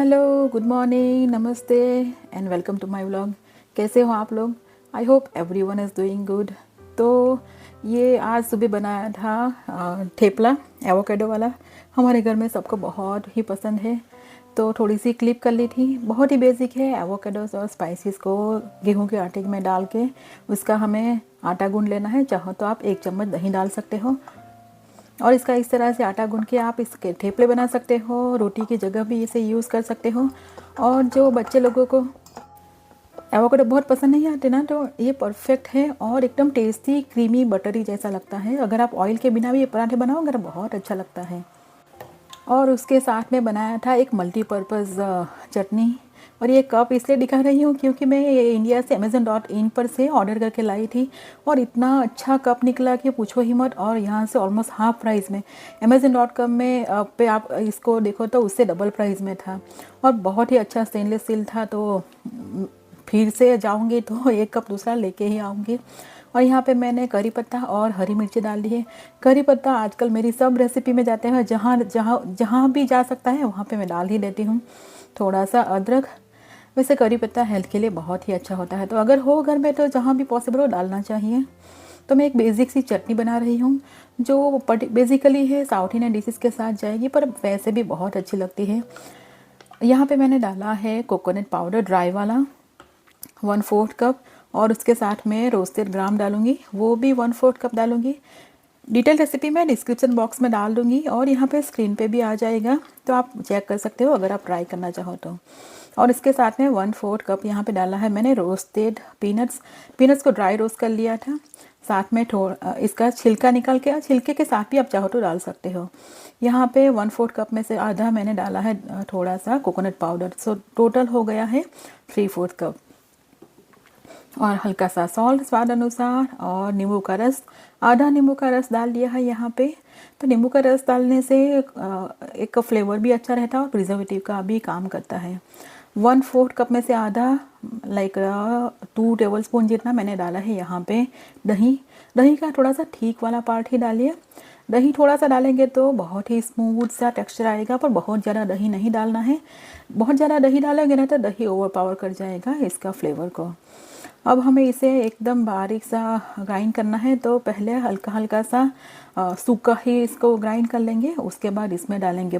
Hello, good morning, नमस्ते and welcome to my vlog. कैसे हो आप लोग? I hope everyone is doing good. तो ये आज सुबह बनाया था थेपला एवोकेडो वाला। हमारे घर में सबको बहुत ही पसंद है, तो थोड़ी सी क्लिप कर ली थी। बहुत ही बेसिक है। एवोकेडोस और स्पाइसेस को गेहूं के आटे में डाल के उसका हमें आटा गूंद लेना है। चाहो तो आप 1 चम्मच दही डाल सकते हो और इसका इस तरह से आटा गूंद के आप इसके थेपले बना सकते हो। रोटी की जगह भी इसे यूज़ कर सकते हो। और जो बच्चे लोगों को एवोकाडो बहुत पसंद नहीं आते ना, तो ये परफेक्ट है और एकदम टेस्टी क्रीमी बटरी जैसा लगता है। अगर आप ऑयल के बिना भी ये पराठे बनाओगे तो बहुत अच्छा लगता है। और उसके साथ में बनाया था एक मल्टीपर्पज़ चटनी। और ये कप इसलिए दिखा रही हूँ क्योंकि मैं ये इंडिया से amazon.in पर से ऑर्डर करके लाई थी और इतना अच्छा कप निकला कि पूछो ही मत। और यहाँ से ऑलमोस्ट हाफ प्राइस में amazon.com में पे आप इसको देखो तो उससे डबल प्राइस में था और बहुत ही अच्छा स्टेनलेस स्टील था। तो फिर से जाऊँगी तो एक कप दूसरा लेके ही आऊँगी। और यहाँ पे मैंने करी पत्ता और हरी मिर्ची डाल दी है। करी पत्ता आजकल मेरी सब रेसिपी में जाते हैं, जहाँ जहाँ जहाँ भी जा सकता है वहाँ पे मैं डाल ही देती हूँ। थोड़ा सा अदरक। वैसे करी पत्ता हेल्थ के लिए बहुत ही अच्छा होता है, तो अगर हो घर में तो जहाँ भी पॉसिबल हो डालना चाहिए। तो मैं एक बेसिक सी चटनी बना रही हूँ जो बेसिकली है साउथ इंडियन डिशेज़ के साथ जाएगी, पर वैसे भी बहुत अच्छी लगती है। यहाँ पे मैंने डाला है कोकोनट पाउडर ड्राई वाला 1/4 कप और उसके साथ में रोस्टेड ग्राम डालूंगी, वो भी 1/4 कप डालूंगी। डिटेल रेसिपी मैं डिस्क्रिप्शन बॉक्स में डाल दूंगी और यहाँ पे स्क्रीन पे भी आ जाएगा, तो आप चेक कर सकते हो अगर आप ट्राई करना चाहो तो। और इसके साथ में 1/4 कप यहाँ पे डाला है मैंने रोस्टेड पीनट्स को ड्राई रोस्ट कर लिया था। साथ में इसका छिलका निकाल के, छिलके के साथ भी आप चाहो तो डाल सकते हो। यहाँ पे 1/4 कप में से आधा मैंने डाला है थोड़ा सा कोकोनट पाउडर। सो टोटल हो गया है 3/4 कप। और हल्का सा सॉल्ट स्वाद अनुसार और नींबू का रस, आधा नींबू का रस डाल दिया है यहाँ पे। तो नींबू का रस डालने से एक फ्लेवर भी अच्छा रहता है और प्रिजर्वेटिव का भी काम करता है। 1/4 कप में से आधा लाइक 2 टेबल स्पून जितना मैंने डाला है यहाँ पे दही। दही का थोड़ा सा ठीक वाला पार्ट ही डालिए। दही थोड़ा सा डालेंगे तो बहुत ही स्मूथ सा टेक्सचर आएगा, पर बहुत ज़्यादा दही नहीं डालना है। बहुत ज़्यादा दही डालेंगे ना तो दही ओवरपावर कर जाएगा इसका फ्लेवर को। अब हमें इसे एकदम बारीक सा ग्राइंड करना है, तो पहले हल्का हल्का सा सूखा ही इसको ग्राइंड कर लेंगे। उसके बाद इसमें डालेंगे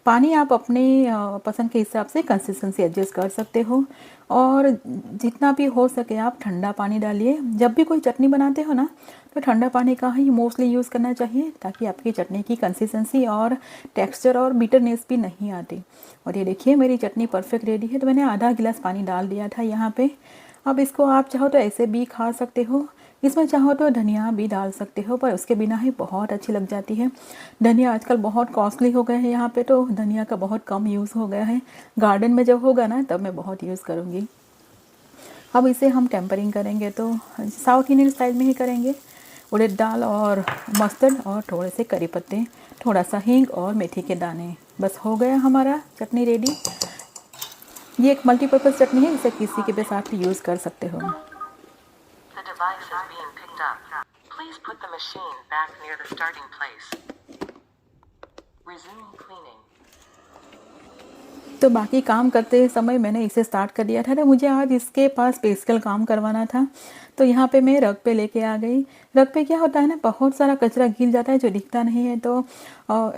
पानी आप अपनी पसंद के हिसाब से कंसिस्टेंसी एडजस्ट कर सकते हो। और जितना भी हो सके आप ठंडा पानी डालिए। जब भी कोई चटनी बनाते हो ना, तो ठंडा पानी का ही मोस्टली यूज़ करना चाहिए, ताकि आपकी चटनी की कंसिस्टेंसी और टेक्सचर और बिटरनेस भी नहीं आती। और ये देखिए मेरी चटनी परफेक्ट रेडी है। तो मैंने आधा गिलास पानी डाल दिया था यहाँ पे। अब इसको आप चाहो तो ऐसे भी खा सकते हो, इसमें चाहो तो धनिया भी डाल सकते हो, पर उसके बिना ही बहुत अच्छी लग जाती है। धनिया आजकल बहुत कॉस्टली हो गए हैं यहाँ पे, तो धनिया का बहुत कम यूज़ हो गया है। गार्डन में जब होगा ना तब मैं बहुत यूज़ करूँगी। अब इसे हम टेम्परिंग करेंगे तो साउथ इंडियन स्टाइल में ही करेंगे। उड़द दाल और मस्टर्ड और थोड़े से करी पत्ते, थोड़ा सा हींग और मेथी के दाने, बस हो गया हमारा चटनी रेडी। ये एक मल्टीपर्पज़ चटनी है, इसे किसी के भी साथ यूज़ कर सकते हो। The device is being picked up. Please put the machine back near the starting place. Resume cleaning. तो बाकी काम करते समय मैंने इसे स्टार्ट कर दिया था। तो मुझे आज इसके पास स्पेशल काम करवाना था, तो यहाँ पे मैं रग पे लेके आ गई। रग पे क्या होता है ना, बहुत सारा कचरा गिर जाता है जो दिखता नहीं है। तो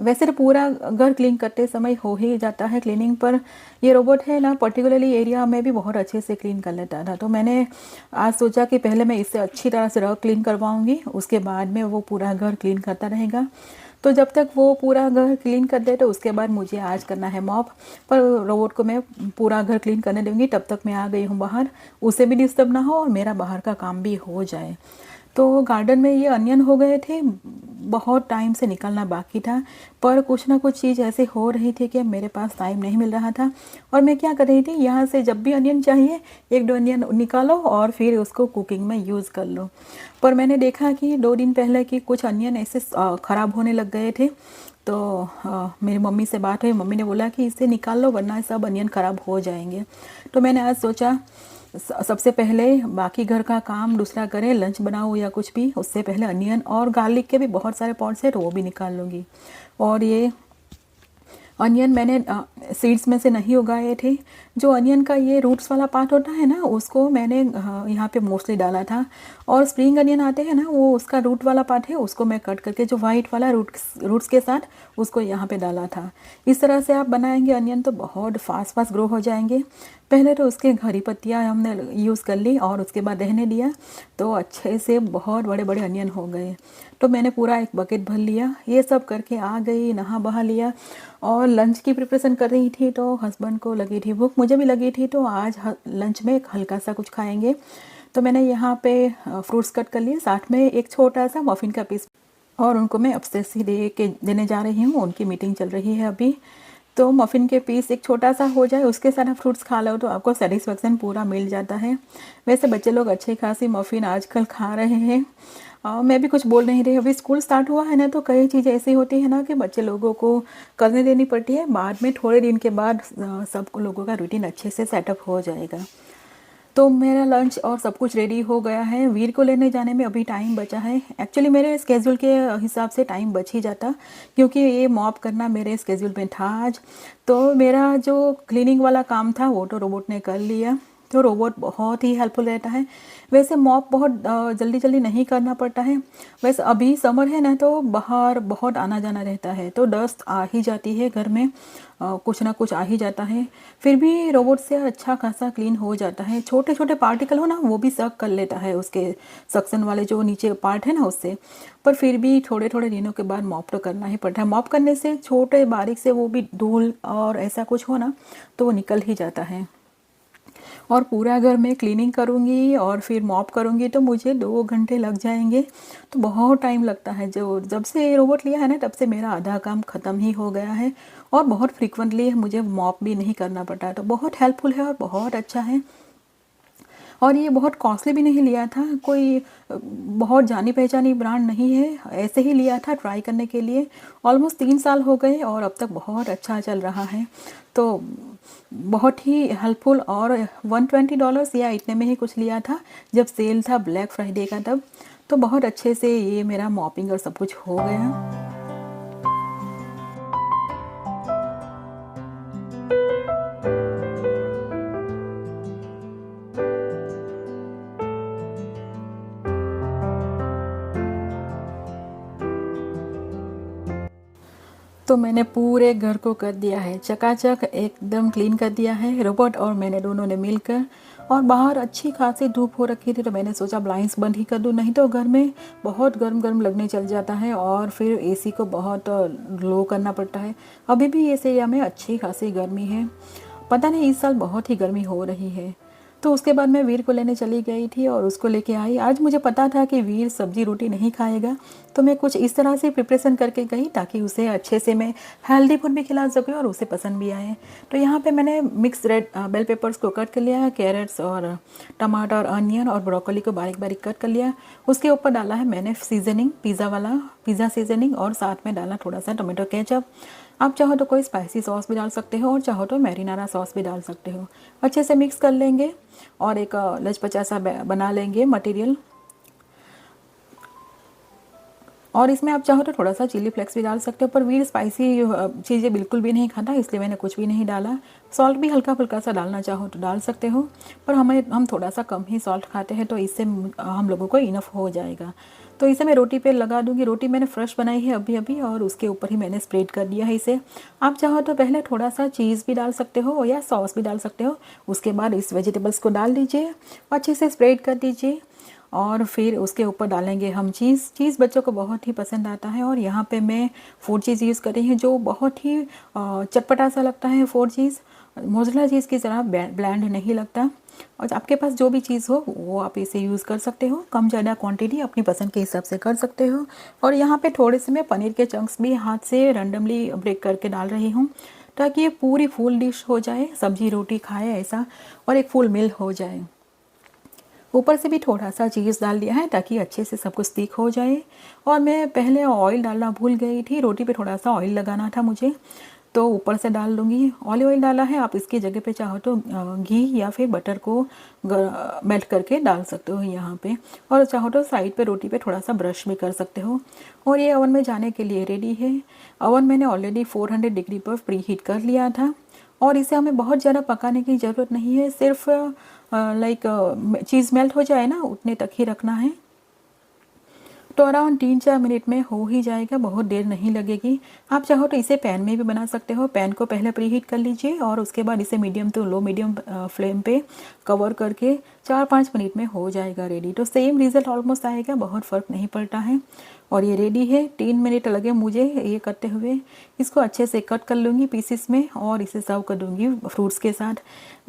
वैसे तो पूरा घर क्लीन करते समय हो ही जाता है क्लीनिंग, पर ये रोबोट है ना, पर्टिकुलरली एरिया में भी बहुत अच्छे से क्लीन कर लेता था। तो मैंने आज सोचा कि पहले मैं इससे अच्छी तरह से रग क्लीन करवाऊँगी, उसके बाद में वो पूरा घर क्लीन करता रहेगा। तो जब तक वो पूरा घर क्लीन कर दे तो उसके बाद मुझे आज करना है मॉप। पर रोबोट को मैं पूरा घर क्लीन करने दूँगी, तब तक मैं आ गई हूँ बाहर, उसे भी डिस्टर्ब ना हो और मेरा बाहर का काम भी हो जाए। तो गार्डन में ये अनियन हो गए थे, बहुत टाइम से निकलना बाकी था, पर कुछ ना कुछ चीज़ ऐसे हो रही थी कि मेरे पास टाइम नहीं मिल रहा था। और मैं क्या कर रही थी, यहाँ से जब भी अनियन चाहिए 1-2 अनियन निकालो और फिर उसको कुकिंग में यूज़ कर लो। पर मैंने देखा कि 2 दिन पहले कि कुछ अनियन ऐसे ख़राब होने लग गए थे। तो मेरी मम्मी से बात हुई, मम्मी ने बोला कि इसे निकाल लो वरना सब अनियन ख़राब हो जाएंगे। तो मैंने आज सोचा सबसे पहले बाकी घर का काम दूसरा करें, लंच बनाऊँ या कुछ भी, उससे पहले अनियन और गार्लिक के भी बहुत सारे पॉट्स हैं तो वो भी निकाल लूँगी। और ये अनियन मैंने सीड्स में से नहीं उगाए थे। जो अनियन का ये रूट्स वाला पार्ट होता है ना, उसको मैंने यहाँ पे मोस्टली डाला था। और स्प्रिंग अनियन आते हैं ना, वो उसका रूट वाला पार्ट है, उसको मैं कट करके जो वाइट वाला रूट्स के साथ उसको यहाँ पे डाला था। इस तरह से आप बनाएंगे अनियन तो बहुत फास्ट फास्ट ग्रो हो जाएंगे। पहले तो उसके हरी पत्तियाँ हमने यूज़ कर ली और उसके बाद रहने दिया, तो अच्छे से बहुत बड़े बड़े अनियन हो गए। तो मैंने पूरा एक बकेट भर लिया। ये सब करके आ गई, नहा बहा लिया और लंच की प्रिपरेशन कर रही थी। तो हस्बैंड को लगी थी भूख, मुझे भी लगी थी, तो आज लंच में हल्का सा कुछ खाएंगे। तो मैंने यहाँ पे फ्रूट्स कट कर लिए, साथ में एक छोटा सा मफ़िन का पीस, और उनको मैं अपस्टेयर्स ही देने जा रही हूँ। उनकी मीटिंग चल रही है अभी। तो मफ़िन के पीस एक छोटा सा हो जाए, उसके साथ आप फ्रूट्स खा लो तो आपको सेटिस्फेक्शन पूरा मिल जाता है। वैसे बच्चे लोग अच्छी खासी मफ़िन आजकल खा रहे हैं। मैं भी कुछ बोल नहीं रही। अभी स्कूल स्टार्ट हुआ है ना, तो कई चीज़ें ऐसी होती है ना कि बच्चे लोगों को करने देनी पड़ती है। बाद में थोड़े दिन के बाद सब लोगों का रूटीन अच्छे से सेटअप हो जाएगा। तो मेरा लंच और सब कुछ रेडी हो गया है। वीर को लेने जाने में अभी टाइम बचा है। एक्चुअली मेरे स्केड्यूल के हिसाब से टाइम बच ही जाता, क्योंकि ये मॉप करना मेरे स्केड्यूल में था आज। तो मेरा जो क्लीनिंग वाला काम था वो तो रोबोट ने कर लिया। तो रोबोट बहुत ही हेल्पफुल रहता है। वैसे मॉप बहुत जल्दी जल्दी नहीं करना पड़ता है। वैसे अभी समर है ना, तो बाहर बहुत आना जाना रहता है, तो डस्ट आ ही जाती है घर में, कुछ ना कुछ आ ही जाता है। फिर भी रोबोट से अच्छा खासा क्लीन हो जाता है। छोटे छोटे पार्टिकल हो ना, वो भी सक कर लेता है, उसके सक्शन वाले जो नीचे पार्ट है ना उससे। पर फिर भी थोड़े थोड़े दिनों के बाद मॉप तो करना ही पड़ता है। मॉप करने से छोटे बारीक से वो भी धूल और ऐसा कुछ हो ना, तो वो निकल ही जाता है। और पूरा घर में क्लीनिंग करूँगी और फिर मॉप करूँगी तो मुझे 2 घंटे लग जाएंगे। तो बहुत टाइम लगता है। जो जब से रोबोट लिया है ना, तब से मेरा आधा काम ख़त्म ही हो गया है। और बहुत फ्रीक्वेंटली मुझे मॉप भी नहीं करना पड़ता है। तो बहुत हेल्पफुल है और बहुत अच्छा है। और ये बहुत कॉस्टली भी नहीं लिया था, कोई बहुत जानी पहचानी ब्रांड नहीं है, ऐसे ही लिया था ट्राई करने के लिए। ऑलमोस्ट 3 साल हो गए और अब तक बहुत अच्छा चल रहा है। तो बहुत ही हेल्पफुल। और $120 या इतने में ही कुछ लिया था, जब सेल था ब्लैक फ्राइडे का तब। तो बहुत अच्छे से ये मेरा मॉपिंग और सब कुछ हो गया। तो मैंने पूरे घर को कर दिया है चकाचक, एकदम क्लीन कर दिया है, रोबोट और मैंने दोनों ने मिलकर। और बाहर अच्छी खासी धूप हो रखी थी, तो मैंने सोचा ब्लाइंड्स बंद ही कर दूँ, नहीं तो घर में बहुत गर्म गर्म लगने चल जाता है और फिर एसी को बहुत लो करना पड़ता है। अभी भी इस एरिया में अच्छी खासी गर्मी है। पता नहीं इस साल बहुत ही गर्मी हो रही है। तो उसके बाद मैं वीर को लेने चली गई थी और उसको लेके आई। आज मुझे पता था कि वीर सब्जी रोटी नहीं खाएगा, तो मैं कुछ इस तरह से प्रिपरेशन करके गई ताकि उसे अच्छे से मैं हेल्दी फूड भी खिला सकूँ और उसे पसंद भी आए। तो यहाँ पे मैंने मिक्स रेड बेल पेपर्स को कट कर लिया, कैरेट्स और टमाटर, अनियन और ब्रोकली को बारीक बारीक कट कर लिया। उसके ऊपर डाला है मैंने सीजनिंग, पिज़्ज़ा सीजनिंग, और साथ में डाला थोड़ा सा टोमेटो केचप। आप चाहो तो कोई स्पाइसी सॉस भी डाल सकते हो और चाहो तो मैरिनारा सॉस भी डाल सकते हो। अच्छे से मिक्स कर लेंगे और एक लचपचा सा बना लेंगे मटेरियल। और इसमें आप चाहो तो थोड़ा सा चिली फ्लेक्स भी डाल सकते हो, पर वीर स्पाइसी चीज़ें बिल्कुल भी नहीं खाता, इसलिए मैंने कुछ भी नहीं डाला। सॉल्ट भी हल्का फुल्का सा डालना चाहो तो डाल सकते हो, पर हम थोड़ा सा कम ही सॉल्ट खाते हैं, तो इससे हम लोगों को इनफ हो जाएगा। तो इसे मैं रोटी पे लगा दूंगी। रोटी मैंने फ्रेश बनाई है अभी अभी, और उसके ऊपर ही मैंने स्प्रेड कर दिया है इसे। आप चाहो तो पहले थोड़ा सा चीज़ भी डाल सकते हो या सॉस भी डाल सकते हो। उसके बाद इस वेजिटेबल्स को डाल दीजिए, अच्छे से स्प्रेड कर दीजिए, और फिर उसके ऊपर डालेंगे हम चीज़ बच्चों को बहुत ही पसंद आता है। और यहाँ पे मैं फूड चीज़ यूज़ कर रही हूँ जो बहुत ही चटपटा सा लगता है। फूड चीज़ मोज़रेला चीज़ की तरह ब्लैंड नहीं लगता। और आपके पास जो भी चीज़ हो वो आप इसे यूज़ कर सकते हो, कम ज़्यादा क्वांटिटी अपनी पसंद के हिसाब से कर सकते हो। और यहाँ पे थोड़े से मैं पनीर के चंक्स भी हाथ से रैंडमली ब्रेक करके डाल रही हूँ, ताकि ये पूरी फुल डिश हो जाए, सब्जी रोटी खाए ऐसा, और एक फुल मील हो जाए। ऊपर से भी थोड़ा सा चीज़ डाल दिया है ताकि अच्छे से सब कुछ थिक हो जाए। और मैं पहले ऑयल डालना भूल गई थी, रोटी पे थोड़ा सा ऑयल लगाना था मुझे। तो ऊपर से डाल दूँगी। ऑलिव ऑयल डाला है, आप इसकी जगह पे चाहो तो घी या फिर बटर को मेल्ट करके डाल सकते हो यहाँ पे, और चाहो तो साइड पे रोटी पे थोड़ा सा ब्रश भी कर सकते हो। और ये ओवन में जाने के लिए रेडी है। ओवन मैंने ऑलरेडी 400 डिग्री पर प्री हीट कर लिया था, और इसे हमें बहुत ज़्यादा पकाने की ज़रूरत नहीं है, सिर्फ चीज़ मेल्ट हो जाए ना उतने तक ही रखना है। तो अराउंड 3-4 मिनट में हो ही जाएगा, बहुत देर नहीं लगेगी। आप चाहो तो इसे पैन में भी बना सकते हो। पैन को पहले प्री हीट कर लीजिए और उसके बाद इसे medium to low medium flame पे कवर करके 4-5 मिनट में हो जाएगा रेडी। तो सेम रिज़ल्ट ऑलमोस्ट आएगा, बहुत फ़र्क नहीं पड़ता है। और ये रेडी है। 3 मिनट लगे मुझे ये करते हुए। इसको अच्छे से कट कर लूँगी पीसेस में और इसे सर्व कर दूँगी फ्रूट्स के साथ।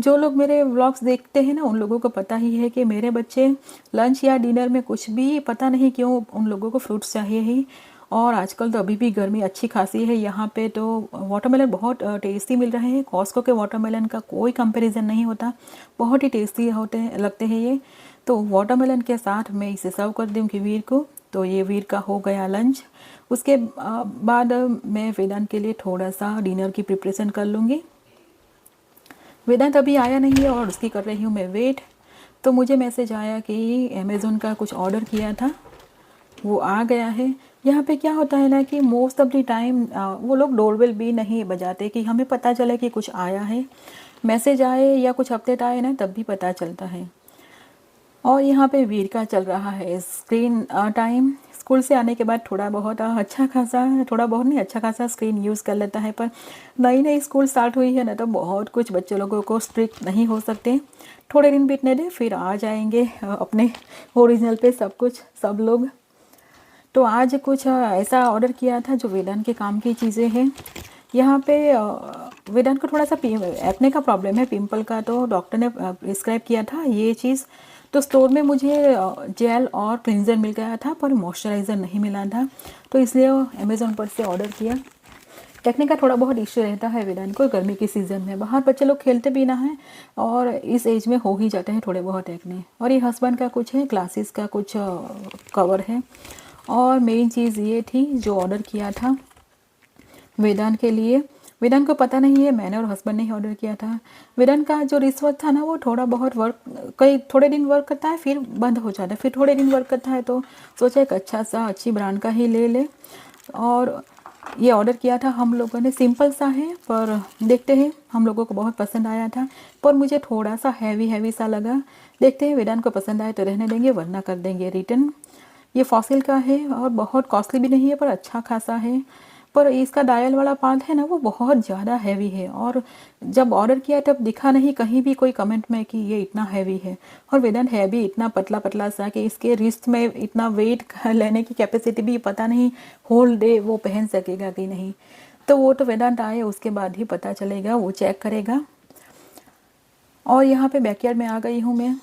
जो लोग मेरे व्लॉग्स देखते हैं ना, उन लोगों को पता ही है कि मेरे बच्चे लंच या डिनर में कुछ भी, पता नहीं क्यों उन लोगों को फ्रूट्स चाहिए ही। और आजकल तो अभी भी गर्मी अच्छी खासी है यहाँ पे, तो वाटरमेलन बहुत टेस्टी मिल रहे हैं। कॉस्को के वाटरमेलन का कोई कंपैरिजन नहीं होता, बहुत ही टेस्टी लगते हैं ये। तो वाटरमेलन के साथ मैं इसे सर्व कर दूँगी वीर को। तो ये वीर का हो गया लंच। उसके बाद मैं वेदांत के लिए थोड़ा सा डिनर की प्रिपरेशन कर लूँगी। वेदांत अभी आया नहीं है और उसकी कर रही हूँ मैं वेट। तो मुझे मैसेज आया कि अमेज़ोन का कुछ ऑर्डर किया था, वो आ गया है। यहाँ पे क्या होता है ना कि मोस्ट ऑफ द टाइम वो लोग डोरबेल भी नहीं बजाते कि हमें पता चले कि कुछ आया है। मैसेज आए या कुछ अपडेट आए ना, तब भी पता चलता है। और यहाँ पे वीर का चल रहा है स्क्रीन टाइम। स्कूल से आने के बाद थोड़ा बहुत अच्छा खासा स्क्रीन यूज़ कर लेता है। पर नई स्कूल स्टार्ट हुई है ना, तो बहुत कुछ बच्चे लोगों को स्ट्रिक्ट नहीं हो सकते। थोड़े दिन बीतने दे, फिर आ जाएंगे अपने ओरिजिनल पे सब लोग। तो आज कुछ ऐसा ऑर्डर किया था जो वेदांत के काम की चीज़ें हैं। यहाँ पे वेदांत को थोड़ा सा एक्ने का प्रॉब्लम है, पिंपल का, तो डॉक्टर ने प्रिस्क्राइब किया था ये चीज़। तो स्टोर में मुझे जेल और क्लिंजर मिल गया था, पर मॉइस्चराइज़र नहीं मिला था, तो इसलिए अमेज़ोन पर से ऑर्डर किया। एक्ने का थोड़ा बहुत इश्यू रहता है वेदांत को गर्मी के सीज़न में। बाहर बच्चे लोग खेलते भी ना हैं, और इस एज में हो ही जाते हैं थोड़े बहुत एक्ने। और ये हस्बैंड का कुछ है, क्लासेस का कुछ कवर है। और मेन चीज़ ये थी जो ऑर्डर किया था वेदांत के लिए। वेदांत को पता नहीं है, मैंने और हस्बैंड ने ही ऑर्डर किया था। वेदांत का जो रिश्वत था ना, वो थोड़ा बहुत थोड़े दिन वर्क करता है, फिर बंद हो जाता है, फिर थोड़े दिन वर्क करता है। तो सोचा एक अच्छी ब्रांड का ही ले ले, और ये ऑर्डर किया था हम लोगों ने। सिंपल सा है, पर देखते हैं, हम लोगों को बहुत पसंद आया था, पर मुझे थोड़ा सा हैवी सा लगा। देखते हैं, वेदांत को पसंद आए तो रहने देंगे, वरना कर देंगे रिटर्न। ये फॉसिल का है और बहुत कॉस्टली भी नहीं है, पर अच्छा खासा है। पर इसका डायल वाला पार्ट है ना, वो बहुत ज़्यादा हैवी है, और जब ऑर्डर किया तब दिखा नहीं कहीं भी कोई कमेंट में कि ये इतना हैवी है। और वेदांत है भी इतना पतला सा कि इसके रिस्ट में इतना वेट लेने की कैपेसिटी भी पता नहीं होल डे वो पहन सकेगा कि नहीं। तो वो तो वेदांत आए उसके बाद ही पता चलेगा, वो चेक करेगा। और यहाँ पे बैकयार्ड में आ गई हूँ मैं।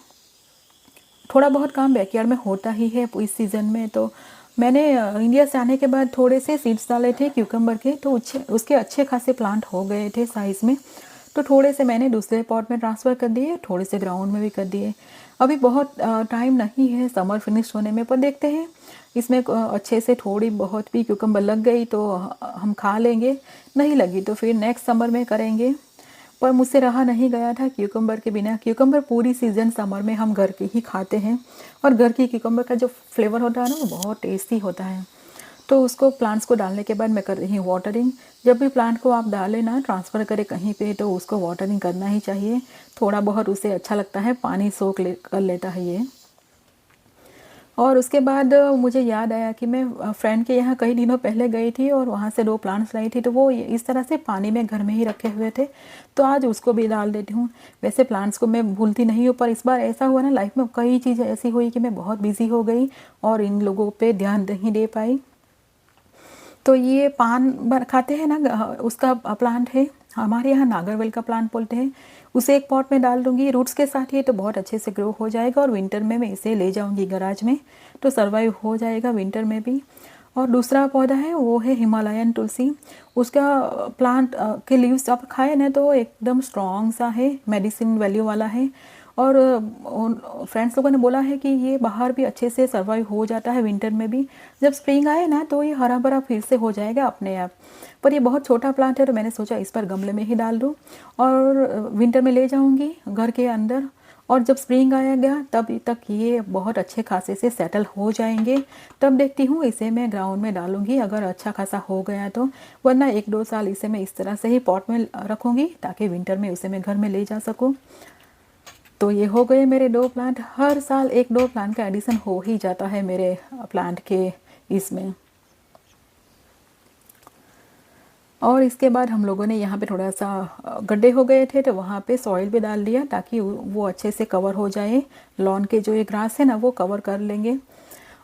थोड़ा बहुत काम बैकयार्ड में होता ही है इस सीज़न में। तो मैंने इंडिया से आने के बाद थोड़े से सीड्स डाले थे क्यूकम्बर के, तो उसके अच्छे खासे प्लांट हो गए थे साइज़ में। तो थोड़े से मैंने दूसरे पॉट में ट्रांसफ़र कर दिए, थोड़े से ग्राउंड में भी कर दिए। अभी बहुत टाइम नहीं है समर फिनिश होने में, पर देखते हैं इसमें अच्छे से थोड़ी बहुत भी क्यूकम्बर लग गई तो हम खा लेंगे, नहीं लगी तो फिर नेक्स्ट समर में करेंगे। पर मुझसे रहा नहीं गया था क्यूकम्बर के बिना। क्यूकम्बर पूरी सीज़न समर में हम घर के ही खाते हैं, और घर की क्यूकम्बर का जो फ्लेवर होता है ना, वो बहुत टेस्टी होता है। तो उसको प्लांट्स को डालने के बाद मैं कर रही हूँ वाटरिंग। जब भी प्लांट को आप डालें ना, ट्रांसफ़र करें कहीं पे, तो उसको वाटरिंग करना ही चाहिए। थोड़ा बहुत उसे अच्छा लगता है, पानी सोख कर लेता है ये। और उसके बाद मुझे याद आया कि मैं फ्रेंड के यहाँ कई दिनों पहले गई थी और वहाँ से 2 प्लांट्स लाई थी, तो वो इस तरह से पानी में घर में ही रखे हुए थे, तो आज उसको भी डाल देती हूँ। वैसे प्लांट्स को मैं भूलती नहीं हूँ, पर इस बार ऐसा हुआ ना, लाइफ में कई चीज़ें ऐसी हुई कि मैं बहुत बिजी हो गई और इन लोगों पे ध्यान नहीं दे पाई। तो ये पान खाते हैं ना, उसका प्लांट है, हमारे यहाँ नागरवेल का प्लांट बोलते हैं। उसे एक पॉट में डाल दूँगी रूट्स के साथ ही, तो बहुत अच्छे से ग्रो हो जाएगा। और विंटर में मैं इसे ले जाऊँगी गराज में, तो सर्वाइव हो जाएगा विंटर में भी। और दूसरा पौधा है वो है हिमालयन तुलसी। उसका प्लांट के लीव्स आप खाए ना, तो एकदम स्ट्रॉन्ग सा है, मेडिसिन वैल्यू वाला है। और उन फ्रेंड्स लोगों ने बोला है कि ये बाहर भी अच्छे से सर्वाइव हो जाता है विंटर में भी। जब स्प्रिंग आए ना तो ये हरा भरा फिर से हो जाएगा अपने आप। पर ये बहुत छोटा प्लांट है तो मैंने सोचा इस पर गमले में ही डाल दूँ और विंटर में ले जाऊँगी घर के अंदर, और जब स्प्रिंग आया गया तब तक ये बहुत अच्छे खासे से सेटल हो जाएंगे। तब देखती हूँ इसे मैं ग्राउंड में डालूँगी अगर अच्छा खासा हो गया तो, वरना 1-2 साल इसे मैं इस तरह से ही पॉट में रखूँगी ताकि विंटर में उसे मैं घर में ले जा सकूँ। तो ये हो गए मेरे 2 प्लांट। हर साल 1-2 प्लांट का एडिशन हो ही जाता है मेरे प्लांट के इसमें। और इसके बाद हम लोगों ने यहाँ पे थोड़ा सा गड्ढे हो गए थे तो वहाँ पे सॉइल भी डाल दिया ताकि वो अच्छे से कवर हो जाए। लॉन के जो ये ग्रास है ना वो कवर कर लेंगे।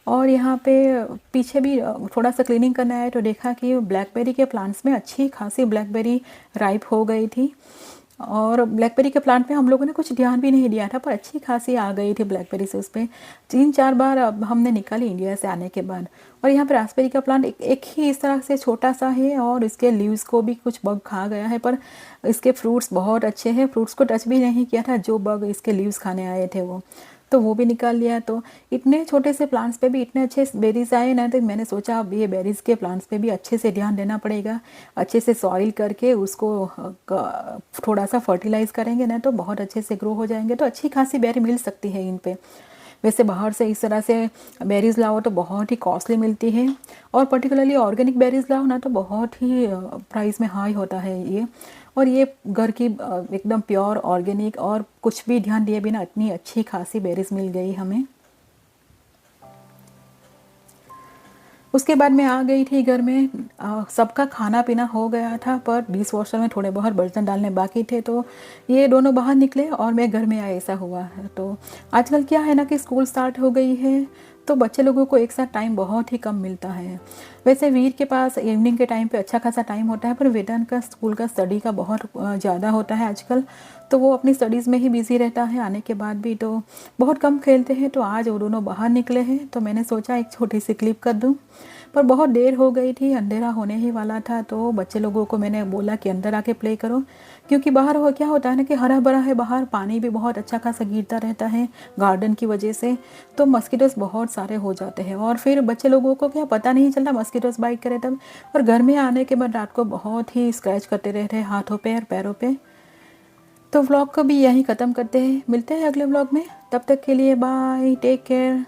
और यहाँ पे पीछे भी थोड़ा सा क्लीनिंग करना है तो देखा कि ब्लैकबेरी के प्लांट्स में अच्छी खासी ब्लैकबेरी राइप हो गई थी। और ब्लैकबेरी के प्लांट पे हम लोगों ने कुछ ध्यान भी नहीं दिया था पर अच्छी खासी आ गई थी ब्लैकबेरी से। उस पर 3-4 बार अब हमने निकाली इंडिया से आने के बाद। और यहाँ पे रास्पबेरी का प्लांट एक ही इस तरह से छोटा सा है और इसके लीव्स को भी कुछ बग खा गया है, पर इसके फ्रूट्स बहुत अच्छे हैं। फ्रूट्स को टच भी नहीं किया था, जो बग इसके लीव्स खाने आए थे वो भी निकाल लिया। तो इतने छोटे से प्लांट्स पे भी इतने अच्छे बेरीज आए ना, तो मैंने सोचा अब ये बेरीज के प्लांट्स पे भी अच्छे से ध्यान देना पड़ेगा। अच्छे से सॉइल करके उसको थोड़ा सा फर्टिलाइज करेंगे ना तो बहुत अच्छे से ग्रो हो जाएंगे, तो अच्छी खासी बेरी मिल सकती है इन पे। वैसे बाहर से इस तरह से बेरीज़ लाओ तो बहुत ही कॉस्टली मिलती है, और पर्टिकुलरली ऑर्गेनिक बेरीज़ लाओ ना तो बहुत ही प्राइस में हाई होता है ये। और ये घर की एकदम प्योर ऑर्गेनिक और कुछ भी ध्यान दिए बिना इतनी अच्छी खासी बेरीज़ मिल गई हमें। उसके बाद मैं आ गई थी घर में। सबका खाना पीना हो गया था पर डिश वॉशर में थोड़े बहुत बर्तन डालने बाकी थे, तो ये दोनों बाहर निकले और मैं घर में आई, ऐसा हुआ है। तो आजकल क्या है ना कि स्कूल स्टार्ट हो गई है तो बच्चे लोगों को एक साथ टाइम बहुत ही कम मिलता है। वैसे वीर के पास इवनिंग के टाइम पे अच्छा खासा टाइम होता है, पर वेदांत का स्कूल का स्टडी का बहुत ज़्यादा होता है आजकल, तो वो अपनी स्टडीज़ में ही बिज़ी रहता है आने के बाद भी, तो बहुत कम खेलते हैं। तो आज वो दोनों बाहर निकले हैं तो मैंने सोचा एक छोटी सी क्लिप कर दूँ, पर बहुत देर हो गई थी, अंधेरा होने ही वाला था। तो बच्चे लोगों को मैंने बोला कि अंदर आके प्ले करो, क्योंकि बाहर हो क्या होता है ना कि हरा भरा है, बाहर पानी भी बहुत अच्छा खासा गिरता रहता है गार्डन की वजह से, तो मस्कीटोस बहुत सारे हो जाते हैं और फिर बच्चे लोगों को क्या पता नहीं चलता मस्कीटोस बाइट करे तब। और घर में आने के बाद रात को बहुत ही स्क्रैच करते रहते हैं हाथों पे और पैरों पे। तो व्लॉग को भी यहीं ख़त्म करते हैं, मिलते हैं अगले व्लॉग में। तब तक के लिए बाय, टेक केयर।